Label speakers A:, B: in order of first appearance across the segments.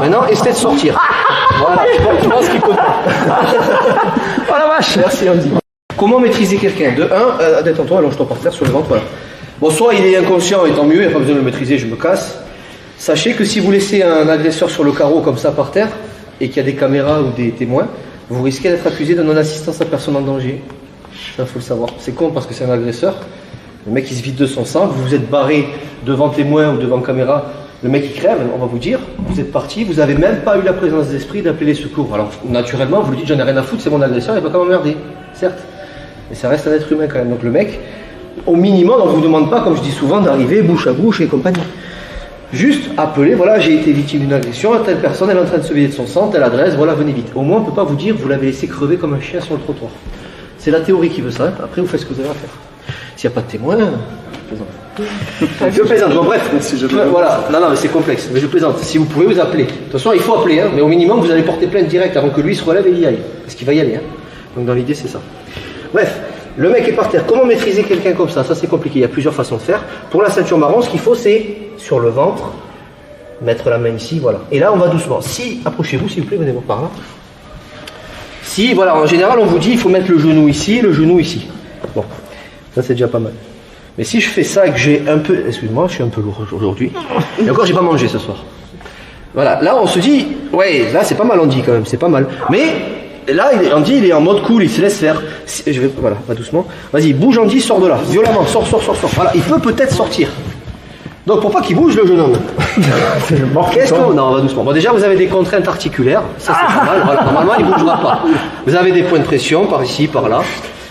A: Maintenant, essaie de sortir. Voilà, je pense qu'il peut pas.
B: Oh la vache.
A: Merci Andy. Comment maîtriser quelqu'un? De 1, détends-toi, allonge-toi par terre sur le ventre, voilà. Bon, soit il est inconscient et tant mieux, il n'y a pas besoin de le maîtriser, je me casse. Sachez que si vous laissez un agresseur sur le carreau comme ça par terre, et qu'il y a des caméras ou des témoins, vous risquez d'être accusé de non-assistance à personne en danger. Ça, faut le savoir. C'est con parce que c'est un agresseur. Le mec, il se vide de son sang. Vous vous êtes barré devant témoin ou devant caméra. Le mec, il crève, on va vous dire. Vous êtes parti, vous n'avez même pas eu la présence d'esprit d'appeler les secours. Alors, naturellement, vous lui dites, j'en ai rien à foutre, c'est mon agresseur, il va quand même m'emmerder. Certes. Mais ça reste un être humain quand même. Donc, le mec, au minimum, on ne vous demande pas, comme je dis souvent, d'arriver bouche à bouche et compagnie. Juste appeler, voilà, j'ai été victime d'une agression, telle personne, elle est en train de se vider de son sang, telle adresse, voilà, venez vite. Au moins, on ne peut pas vous dire, vous l'avez laissé crever comme un chien sur le trottoir. C'est la théorie qui veut ça, hein. Après, vous faites ce que vous avez à faire. S'il n'y a pas de témoin, je plaisante. Je plaisante, bon, bref, voilà, non, mais c'est complexe, mais je plaisante. Si vous pouvez, vous appelez. De toute façon, il faut appeler, hein, mais au minimum, vous allez porter plainte directe avant que lui se relève et y aille. Parce qu'il va y aller, hein. Donc, dans l'idée, c'est ça. Bref. Le mec est par terre. Comment maîtriser quelqu'un comme ça? Ça, c'est compliqué. Il y a plusieurs façons de faire. Pour la ceinture marron, ce qu'il faut, c'est sur le ventre, mettre la main ici, voilà. Et là, on va doucement. Si, approchez-vous, s'il vous plaît, venez voir par là. Si, voilà, en général, on vous dit, il faut mettre le genou ici, le genou ici. Bon, ça, c'est déjà pas mal. Mais si je fais ça et que j'ai un peu... Excuse-moi, je suis un peu lourd aujourd'hui. Et encore, j'ai pas mangé ce soir. Voilà, là, on se dit, ouais, là, c'est pas mal, on dit quand même, c'est pas mal. Mais... là, Andy, il est en mode cool, il se laisse faire. Voilà, va doucement. Vas-y, bouge Andy, sors de là. Violemment, sors. Voilà, il peut peut-être sortir. Donc, pour pas qu'il bouge, le jeune homme. Qu'est-ce qu'on... Non, va doucement. Bon, déjà, vous avez des contraintes articulaires. Ça, c'est pas mal. Voilà, normalement, il ne bougera pas. Vous avez des points de pression, par ici, par là.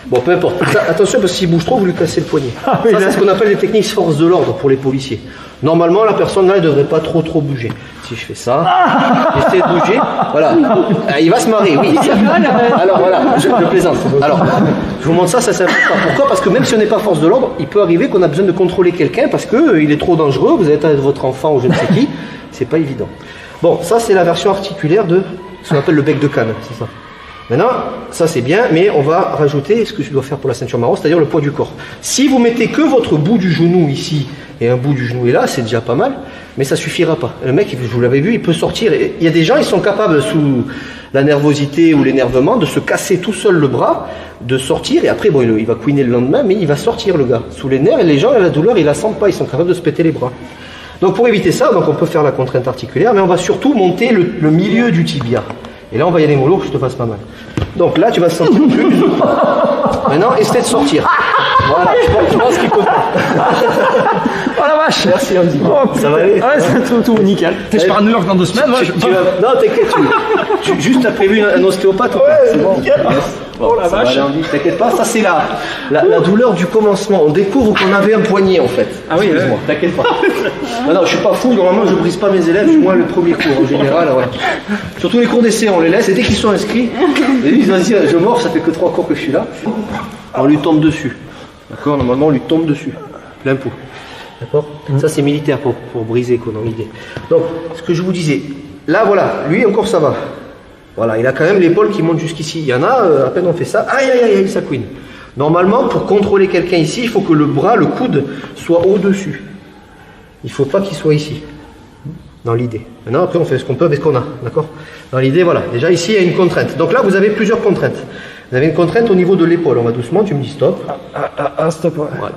A: Bon, peu importe. Attention, parce que s'il bouge trop, vous lui cassez le poignet. Ça, c'est ce qu'on appelle les techniques force de l'ordre pour les policiers. Normalement, la personne là, elle ne devrait pas trop bouger. Si je fais ça, j'essaie de bouger, voilà. Il va se marrer, oui. Alors voilà, je plaisante. Alors, je vous montre ça c'est important. Pourquoi? Parce que même si on n'est pas force de l'ordre, il peut arriver qu'on a besoin de contrôler quelqu'un parce qu'il est trop dangereux, vous êtes avec votre enfant ou je ne sais qui, c'est pas évident. Bon, ça c'est la version articulaire de ce qu'on appelle le bec de canne, c'est ça. Maintenant, ça c'est bien, mais on va rajouter ce que je dois faire pour la ceinture marron, c'est-à-dire le poids du corps. Si vous mettez que votre bout du genou ici, et un bout du genou est là, c'est déjà pas mal, mais ça suffira pas. Le mec, je vous l'avais vu, il peut sortir. Il y a des gens, ils sont capables, sous la nervosité ou l'énervement, de se casser tout seul le bras, de sortir, et après, bon, il va couiner le lendemain, mais il va sortir le gars. Sous les nerfs, et les gens, la douleur, ils la sentent pas, ils sont capables de se péter les bras. Donc pour éviter ça, donc on peut faire la contrainte articulaire, mais on va surtout monter le milieu du tibia. Et là, on va y aller mollo, que je te fasse pas mal. Donc là, tu vas te sentir plus. Maintenant, essaie de sortir. Voilà, je pense qu'il peut pas.
B: Oh la vache.
A: Merci Andy. Ça va aller?
B: Ouais, c'est tout nickel. Je pars à New York dans 2 semaines.
A: Non, t'inquiète. Juste, t'as prévu un ostéopathe ou pas? C'est bon.
B: Oh la vache.
A: T'inquiète pas, ça c'est la douleur du commencement. On découvre qu'on avait un poignet en fait.
B: Ah oui, excuse-moi,
A: t'inquiète pas. Non, je suis pas fou, normalement je brise pas mes élèves, du moins le premier cours en général. Ouais. Surtout les cours d'essai, on les laisse, et dès qu'ils sont inscrits, ils disent vas-y, je mords, ça fait que 3 cours que je suis là. On lui tombe dessus. D'accord? Normalement on lui tombe dessus. Plein pot. D'accord? Ça c'est militaire pour briser quoi, dans l'idée. Donc, ce que je vous disais, là voilà, lui encore ça va. Voilà, il a quand même l'épaule qui monte jusqu'ici. Il y en a, à peine on fait ça, aïe, ça couine. Normalement, pour contrôler quelqu'un ici, il faut que le bras, le coude, soit au-dessus. Il ne faut pas qu'il soit ici, dans l'idée. Maintenant, après, on fait ce qu'on peut avec ce qu'on a, d'accord? Dans l'idée, voilà. Déjà, ici, il y a une contrainte. Donc là, vous avez plusieurs contraintes. Vous avez une contrainte au niveau de l'épaule. On va doucement, tu me dis stop.
B: Stop, ouais.
A: Voilà,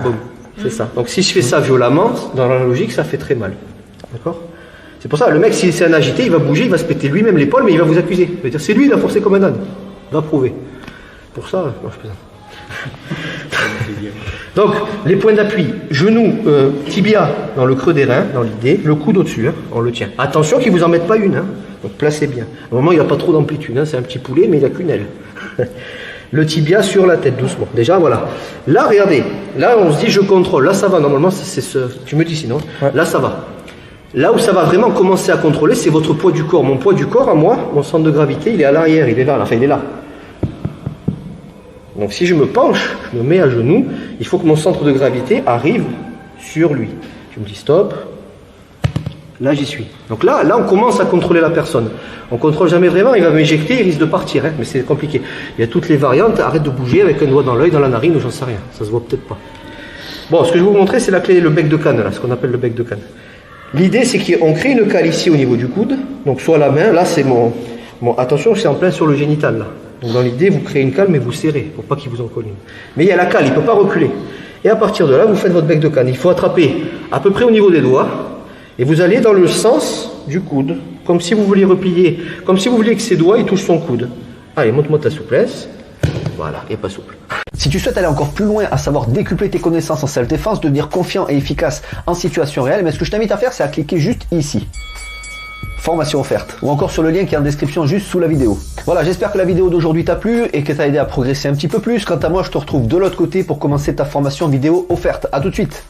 A: boum. C'est ça. Donc si je fais ça violemment, dans la logique, ça fait très mal. D'accord? C'est pour ça, le mec, si c'est un agité, il va bouger, il va se péter lui-même l'épaule, mais il va vous accuser. Il va dire, c'est lui, il a forcé comme un âne. Il va prouver. Pour ça, non, je plaisante. Donc, les points d'appui, genou, tibia dans le creux des reins, dans l'idée, le coude au-dessus, hein, on le tient. Attention qu'il ne vous en mette pas une, hein. Donc placez bien. Au moment, il n'a pas trop d'amplitude, hein, c'est un petit poulet, mais il n'a qu'une aile. Le tibia sur la tête, doucement. Déjà, voilà. Là, regardez, là, on se dit, je contrôle. Là, ça va, normalement, c'est ce... Tu me dis sinon. Ouais. Là, ça va. Là où ça va vraiment commencer à contrôler, c'est votre poids du corps. Mon poids du corps, à moi, mon centre de gravité, il est à l'arrière, il est là, enfin il est là. Donc si je me penche, je me mets à genoux, il faut que mon centre de gravité arrive sur lui. Je me dis stop, là j'y suis. Donc là, on commence à contrôler la personne. On ne contrôle jamais vraiment, il va m'éjecter, il risque de partir, hein, mais c'est compliqué. Il y a toutes les variantes, arrête de bouger avec un doigt dans l'œil, dans la narine, ou j'en sais rien, ça se voit peut-être pas. Bon, ce que je vais vous montrer, c'est la clé, le bec de canne, là, ce qu'on appelle le bec de canne. L'idée, c'est qu'on crée une cale ici au niveau du coude. Donc, soit la main, là, c'est mon... attention, c'est en plein sur le génital, là. Donc, dans l'idée, vous créez une cale, mais vous serrez, pour pas qu'il vous en colle une. Mais il y a la cale, il ne peut pas reculer. Et à partir de là, vous faites votre bec de canne. Il faut attraper à peu près au niveau des doigts. Et vous allez dans le sens du coude. Comme si vous vouliez replier, comme si vous vouliez que ses doigts, ils touchent son coude. Allez, montre-moi ta souplesse. Voilà, et pas souple.
C: Si tu souhaites aller encore plus loin, à savoir décupler tes connaissances en self-défense, devenir confiant et efficace en situation réelle, mais ce que je t'invite à faire, c'est à cliquer juste ici. Formation offerte. Ou encore sur le lien qui est en description juste sous la vidéo. Voilà, j'espère que la vidéo d'aujourd'hui t'a plu et que t'a aidé à progresser un petit peu plus. Quant à moi, je te retrouve de l'autre côté pour commencer ta formation vidéo offerte. À tout de suite.